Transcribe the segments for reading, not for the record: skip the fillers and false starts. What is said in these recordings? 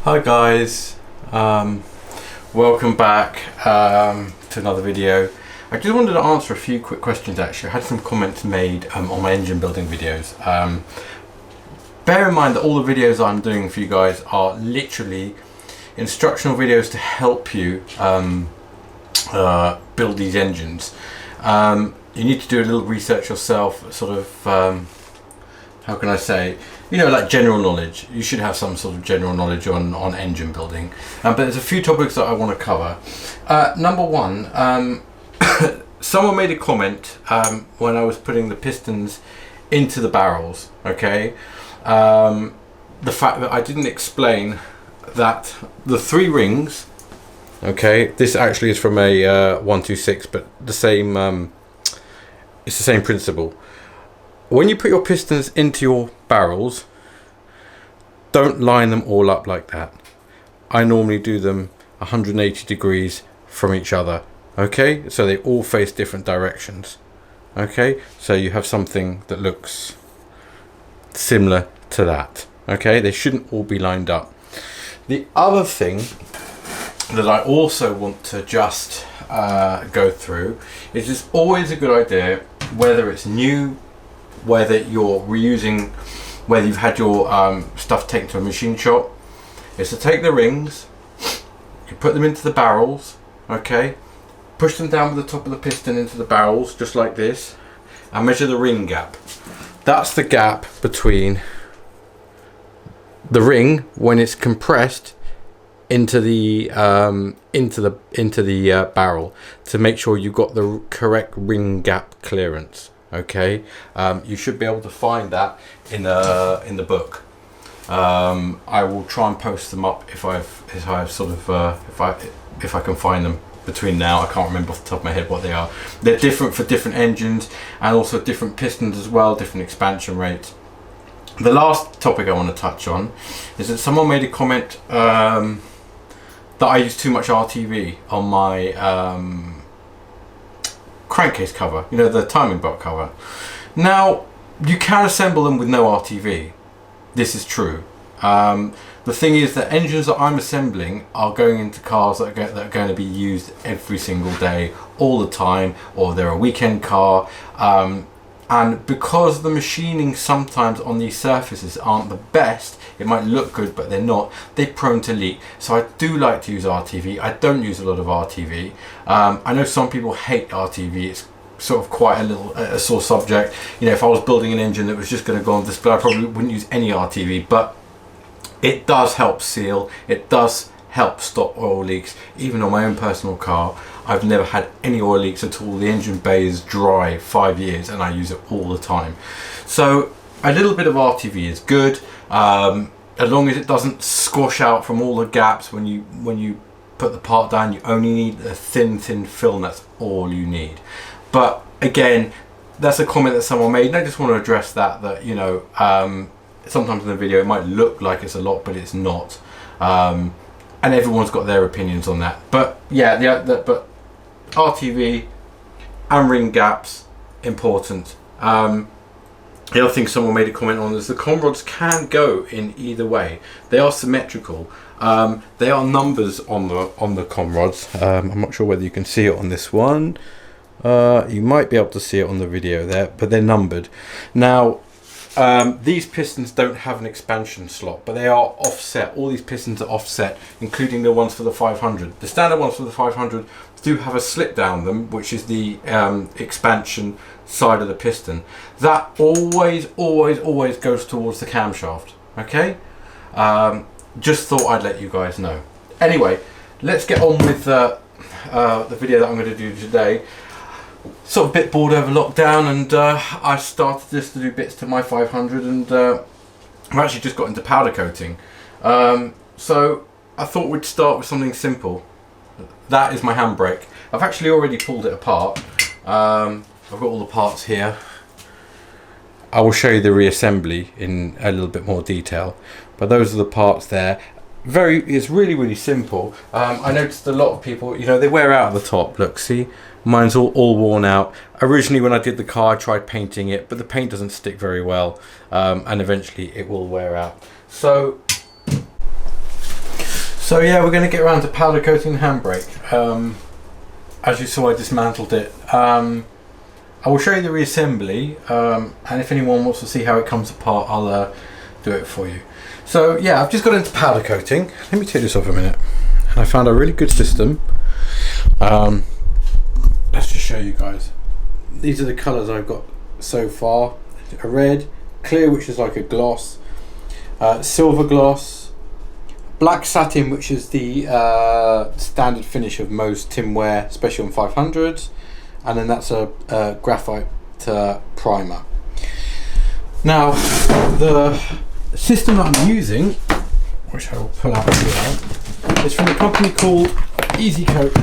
Hi guys, welcome back to another video. I just wanted to answer a few quick questions actually. I had some comments made on my engine building videos. Bear in mind that all the videos I'm doing for you guys are literally instructional videos to help you build these engines. You need to do a little research yourself, sort of, how can I say, you know, like general knowledge. You should have some sort of general knowledge on engine building. But there's a few topics that I want to cover. Number one, someone made a comment when I was putting the pistons into the barrels, okay? The fact that I didn't explain that the 3 rings, okay, this actually is from a 126, but the same, it's the same principle. When you put your pistons into your barrels, don't line them all up like that. I normally do them 180 degrees from each other, okay? So they all face different directions, okay? So you have something that looks similar to that, okay? They shouldn't all be lined up. The other thing that I also want to just go through is it's always a good idea, whether it's new, whether you're reusing, whether you've had your stuff taken to a machine shop, is to take the rings, you put them into the barrels, okay, push them down with the top of the piston into the barrels just like this, and measure the ring gap. That's the gap between the ring when it's compressed into the barrel, to make sure you've got the correct ring gap clearance. Okay, you should be able to find that in the book. I will try and post them up if I can find them between now. I can't remember off the top of my head what they are. They're different for different engines and also different pistons as well, different expansion rates. The last topic I want to touch on is that someone made a comment that I use too much RTV on my crankcase cover, you know, the timing belt cover. Now, you can assemble them with no RTV. This is true. The thing is that engines that I'm assembling are going into cars that are going to be used every single day, all the time, or they're a weekend car. And because the machining sometimes on these surfaces aren't the best, it might look good but they're not, they're prone to leak. So I do like to use RTV. I don't use a lot of RTV. I know some people hate RTV. It's sort of quite a sore subject. You know, if I was building an engine that was just going to go on display, I probably wouldn't use any RTV, but it does help seal, it does help stop oil leaks. Even on my own personal car, I've never had any oil leaks at all. The engine bay is dry 5 years and I use it all the time. So a little bit of RTV is good, as long as it doesn't squash out from all the gaps when you put the part down. You only need a thin film, that's all you need. But again, that's a comment that someone made, and I just want to address that you know, sometimes in the video it might look like it's a lot, but it's not. And everyone's got their opinions on that. But yeah, but RTV and ring gaps, important. The other thing someone made a comment on is the com rods can go in either way. They are symmetrical. They are numbers on the com rods. I'm not sure whether you can see it on this one. You might be able to see it on the video there, but they're numbered. Now, these pistons don't have an expansion slot, but they are offset. All these pistons are offset, including the ones for the 500. The standard ones for the 500 do have a slit down them, which is the expansion side of the piston. That always goes towards the camshaft, okay? Just thought I'd let you guys know. Anyway, let's get on with the video that I'm going to do today. Sort of a bit bored over lockdown, and I started just to do bits to my 500, and I've actually just got into powder coating. So I thought we'd start with something simple. That is my handbrake. I've actually already pulled it apart. I've got all the parts here. I will show you the reassembly in a little bit more detail, but those are the parts there. It's really simple. I noticed a lot of people, you know, they wear out at the top. Look, see, mine's all worn out. Originally when I did the car, I tried painting it, but the paint doesn't stick very well, and eventually it will wear out. So So yeah, we're going to get around to powder coating the handbrake. As you saw, I dismantled it. I will show you the reassembly, and if anyone wants to see how it comes apart, I'll do it for you. So yeah, I've just got into powder coating. Let me take this off a minute. And I found a really good system. Let's just show you guys. These are the colours I've got so far. A red, clear, which is like a gloss, silver gloss, black satin, which is the standard finish of most tinware, especially on 500s, and then that's a graphite primer. Now the system that I'm using, which I will pull out here, is from a company called Easy Coat.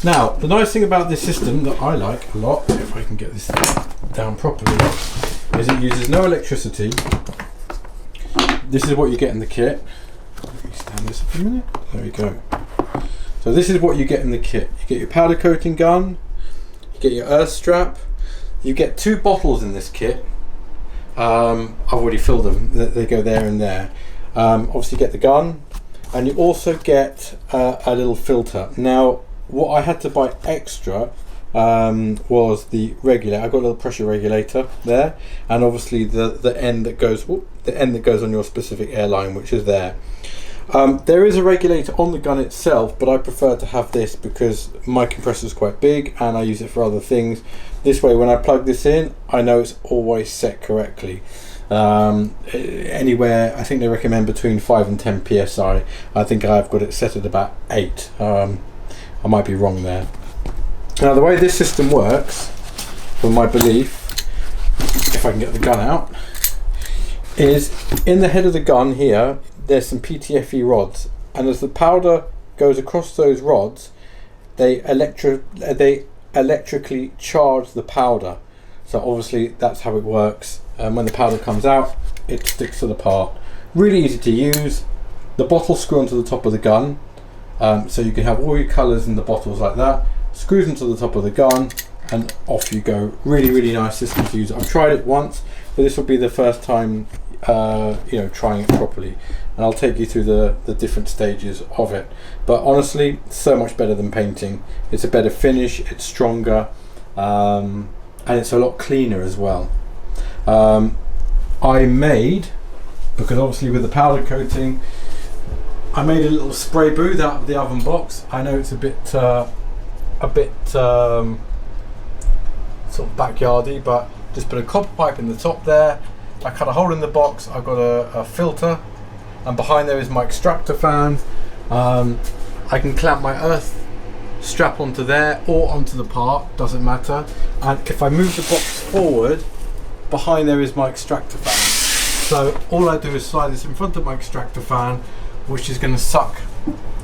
Now the nice thing about this system that I like a lot, if I can get this down properly, is it uses no electricity. This is what you get in the kit. Let me stand this up a minute. There we go. So this is what you get in the kit. You get your powder coating gun, you get your earth strap, you get 2 bottles in this kit. I've already filled them, they go there and there. Obviously you get the gun, and you also get a little filter. Now what I had to buy extra was the regulator. I got a little pressure regulator there, and obviously the end that goes on your specific airline, which is there. There is a regulator on the gun itself, but I prefer to have this because my compressor is quite big and I use it for other things. This way, when I plug this in, I know it's always set correctly. Anywhere, I think they recommend between 5 and 10 psi. I think I've got it set at about 8. I might be wrong there. Now the way this system works, from my belief, if I can get the gun out, is in the head of the gun here there's some PTFE rods, and as the powder goes across those rods, they electrically charge the powder. So obviously that's how it works, and when the powder comes out, it sticks to the part. Really easy to use. The bottles screw onto the top of the gun, so you can have all your colours in the bottles like that. Screws into the top of the gun and off you go. Really nice system to use. I've tried it once, but this will be the first time trying it properly, and I'll take you through the different stages of it. But honestly, so much better than painting. It's a better finish, it's stronger, and it's a lot cleaner as well. I made, because obviously with the powder coating, I made a little spray booth out of the oven box. I know it's a bit sort of backyardy, but just put a copper pipe in the top there. I cut a hole in the box. I've got a filter, and behind there is my extractor fan. I can clamp my earth strap onto there or onto the part, doesn't matter. And if I move the box forward, behind there is my extractor fan. So all I do is slide this in front of my extractor fan, which is going to suck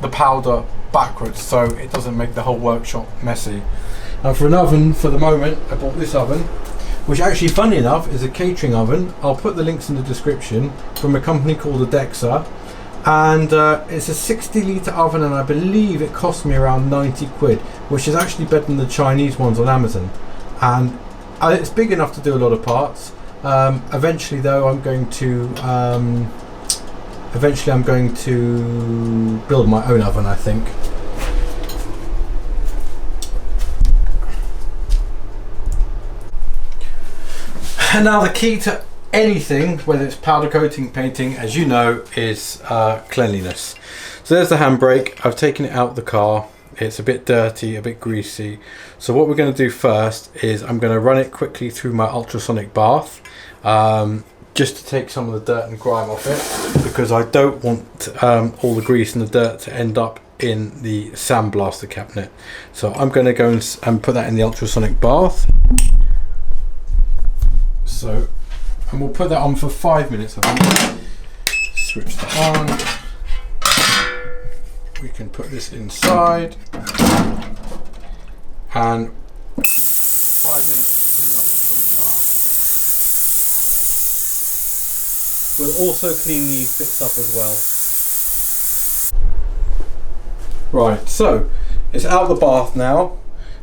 the powder backwards so it doesn't make the whole workshop messy. And for an oven, for the moment, I bought this oven, which actually, funny enough, is a catering oven. I'll put the links in the description, from a company called Adexa, and it's a 60-litre oven, and I believe it cost me around 90 quid, which is actually better than the Chinese ones on Amazon. And it's big enough to do a lot of parts. Eventually though, I'm going to build my own oven, I think. And now the key to anything, whether it's powder coating, painting, as you know, is cleanliness. So there's the handbrake. I've taken it out of the car. It's a bit dirty, a bit greasy. So what we're going to do first is I'm going to run it quickly through my ultrasonic bath, just to take some of the dirt and grime off it, because I don't want all the grease and the dirt to end up in the Sandblaster cabinet. So I'm going to go and put that in the ultrasonic bath. So, and we'll put that on for 5 minutes, I think. Switch that on. We can put this inside, and 5 minutes in the ultrasonic bath. We'll also clean these bits up as well. Right, so it's out of the bath now.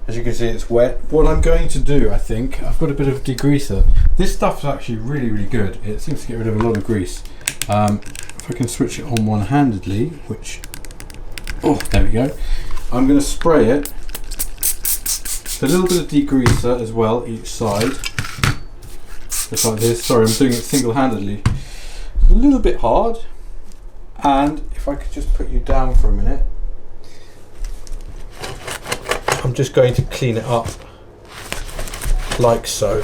As you can see, it's wet. What I'm going to do, I think, I've got a bit of degreaser. This stuff is actually really good. It seems to get rid of a lot of grease. If if I can switch it on one-handedly, which, oh, there we go. I'm going to spray it with a little bit of degreaser as well, each side, just like this. Sorry, I'm doing it single-handedly. A little bit hard, and if I could just put you down for a minute, I'm just going to clean it up like so,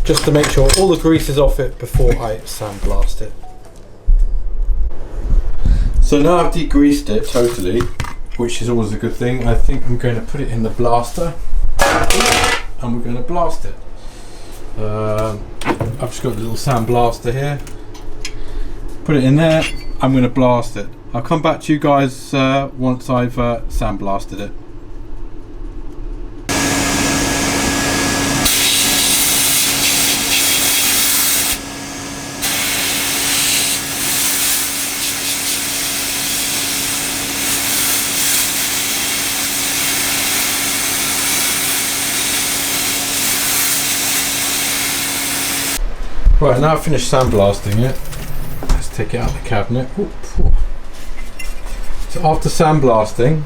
just to make sure all the grease is off it before I sandblast it. So now I've degreased it totally, which is always a good thing. I think I'm going to put it in the blaster and we're going to blast it. I've just got a little sandblaster here. Put it in there, I'm going to blast it. I'll come back to you guys once I've sandblasted it. Right, now I've finished sandblasting it. Let's take it out of the cabinet. Oop. So after sandblasting,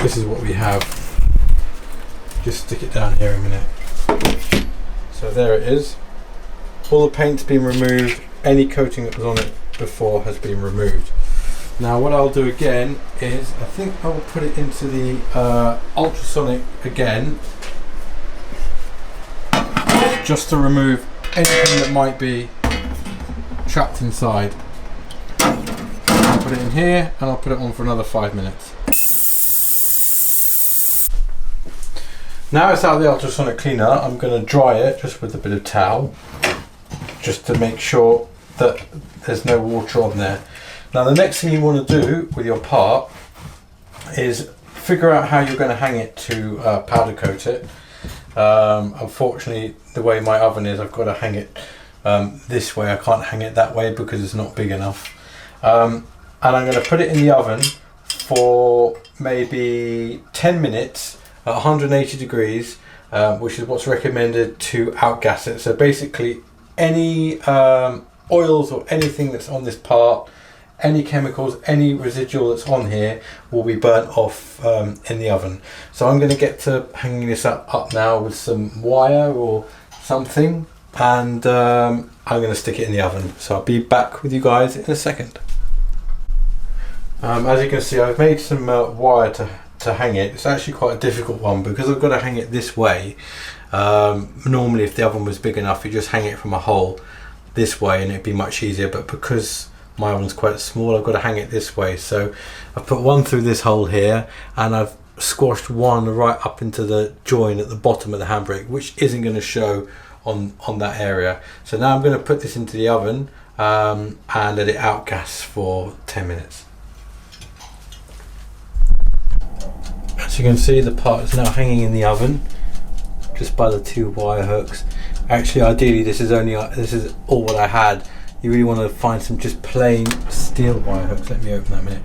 this is what we have. Just stick it down here a minute. So there it is. All the paint's been removed. Any coating that was on it before has been removed. Now what I'll do again is, I think I will put it into the ultrasonic again, just to remove anything that might be trapped inside. I'll put it in here and I'll put it on for another 5 minutes. Now it's out of the ultrasonic cleaner, I'm going to dry it just with a bit of towel, just to make sure that there's no water on there. Now the next thing you want to do with your part is figure out how you're going to hang it to powder coat it. Unfortunately, the way my oven is, I've got to hang it this way. I can't hang it that way because it's not big enough. And I'm going to put it in the oven for maybe 10 minutes at 180 degrees, which is what's recommended to outgas it. So basically any oils or anything that's on this part, any chemicals, any residual that's on here will be burnt off in the oven. So I'm going to get to hanging this up now with some wire or something, and I'm going to stick it in the oven. So I'll be back with you guys in a second. As you can see, I've made some wire to hang it. It's actually quite a difficult one because I've got to hang it this way. Normally if the oven was big enough, you just hang it from a hole this way and it'd be much easier, but because my oven's quite small, I've got to hang it this way. So I've put one through this hole here and I've squashed one right up into the join at the bottom of the handbrake, which isn't going to show on that area. So now I'm going to put this into the oven and let it outgas for 10 minutes. As you can see, the part is now hanging in the oven just by the 2 wire hooks. Actually, ideally this is all what I had. You really want to find some just plain steel wire hooks. Let me open that a minute.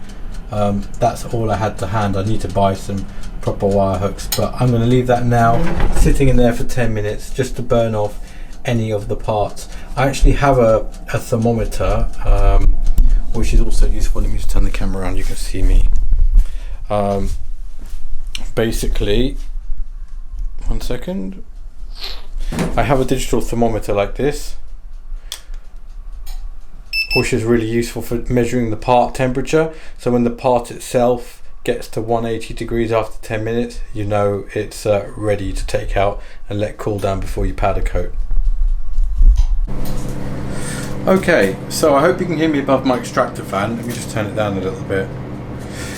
That's all I had to hand. I need to buy some proper wire hooks, but I'm going to leave that now sitting in there for 10 minutes just to burn off any of the parts. I actually have a thermometer, which is also useful. Let me just turn the camera around, you can see me. Basically, one second, I have a digital thermometer like this, which is really useful for measuring the part temperature. So when the part itself gets to 180 degrees after 10 minutes, you know it's ready to take out and let cool down before you powder coat. Okay, so I hope you can hear me above my extractor fan. Let me just turn it down a little bit.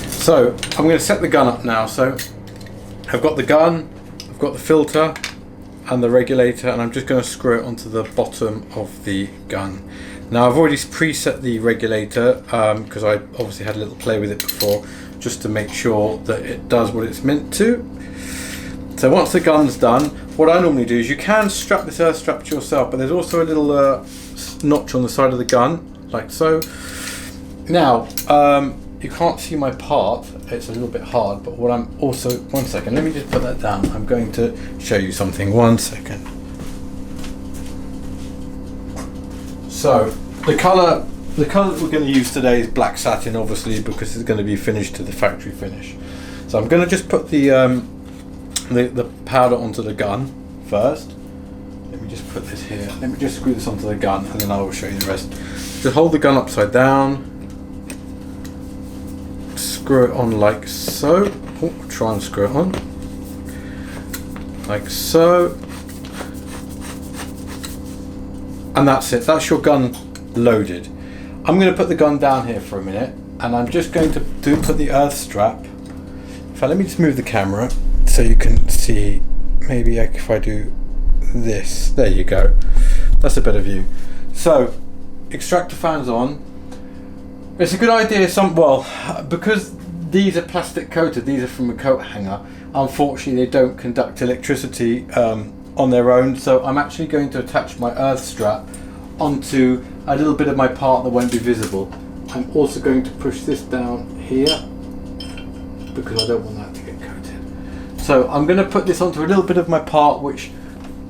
So I'm going to set the gun up now. So I've got the gun, I've got the filter and the regulator, and I'm just going to screw it onto the bottom of the gun. Now I've already preset the regulator because I obviously had a little play with it before, just to make sure that it does what it's meant to. So once the gun's done, what I normally do is, you can strap this earth strap to yourself, but there's also a little notch on the side of the gun, like so. Now you can't see my part, it's a little bit hard, but what I'm also, one second, let me just put that down. I'm going to show you something, 1 second. So the colour the colour that we're going to use today is black satin, obviously, because it's going to be finished to the factory finish. So I'm going to just put the powder onto the gun first. Let me just put this here. Let me just screw this onto the gun, and then I will show you the rest. Just hold the gun upside down. Screw it on like so. Oh, try and screw it on. Like so. And that's it. That's your gun loaded. I'm going to put the gun down here for a minute, and I'm just going to put the earth strap. In fact, let me just move the camera so you can see. Maybe if I do this, there you go. That's a better view. So, extractor fans on. It's a good idea. Because these are plastic coated. These are from a coat hanger. Unfortunately, they don't conduct electricity on their own. So I'm actually going to attach my earth strap onto a little bit of my part that won't be visible. I'm also going to push this down here because I don't want that to get coated. So I'm going to put this onto a little bit of my part, which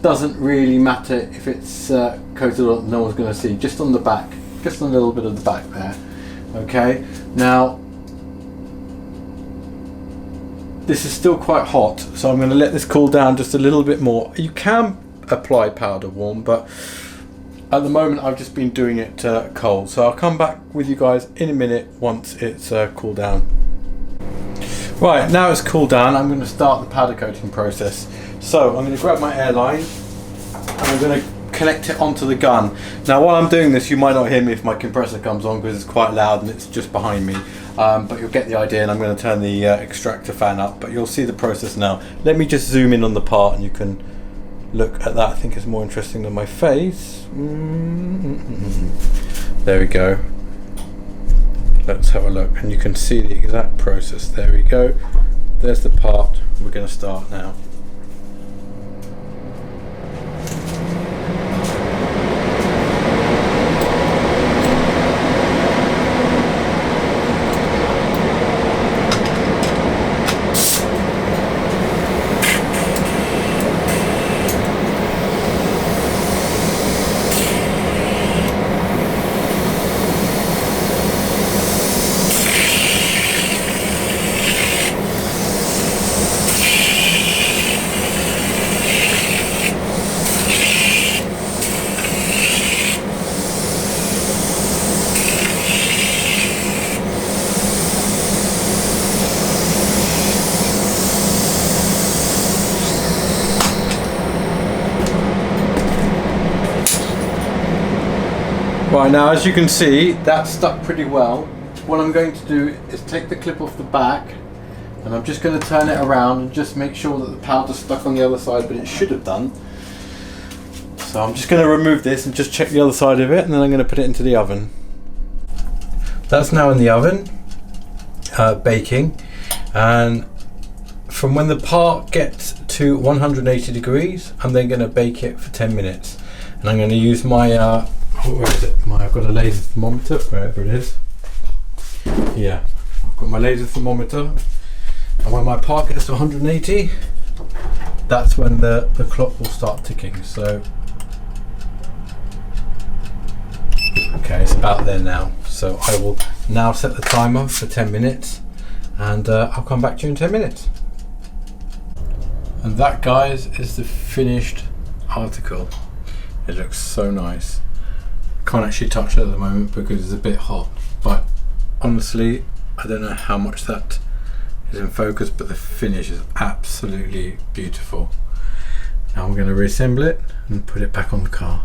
doesn't really matter if it's coated or no one's going to see. Just on the back, just a little bit of the back there. Okay, now this is still quite hot, so I'm going to let this cool down just a little bit more. You can apply powder warm, but at the moment I've just been doing it cold. So I'll come back with you guys in a minute once it's cooled down. Right, now it's cooled down, I'm going to start the powder coating process. So I'm going to grab my airline and I'm going to connect it onto the gun. Now while I'm doing this, you might not hear me if my compressor comes on because it's quite loud and it's just behind me. But you'll get the idea, and I'm going to turn the extractor fan up, but you'll see the process now. Let me just zoom in on the part and you can look at that. I think it's more interesting than my face. There we go. Let's have a look, and you can see the exact process. There we go. There's the part. We're going to start now. Right, now as you can see, that's stuck pretty well. What I'm going to do is take the clip off the back, and I'm just going to turn it around and just make sure that the powder's stuck on the other side, but it should have done. So I'm just going to remove this and just check the other side of it, and then I'm going to put it into the oven. That's now in the oven, baking, and from when the part gets to 180 degrees, I'm then going to bake it for 10 minutes. And I'm going to use my where is it? I've got a laser thermometer, wherever it is. Yeah, I've got my laser thermometer, and when my part gets to 180, that's when the clock will start ticking. So, okay, it's about there now. So I will now set the timer for 10 minutes, and I'll come back to you in 10 minutes. And that, guys, is the finished article. It looks so nice. Can't actually touch it at the moment because it's a bit hot, but honestly I don't know how much that is in focus, but the finish is absolutely beautiful. Now I'm going to reassemble it and put it back on the car.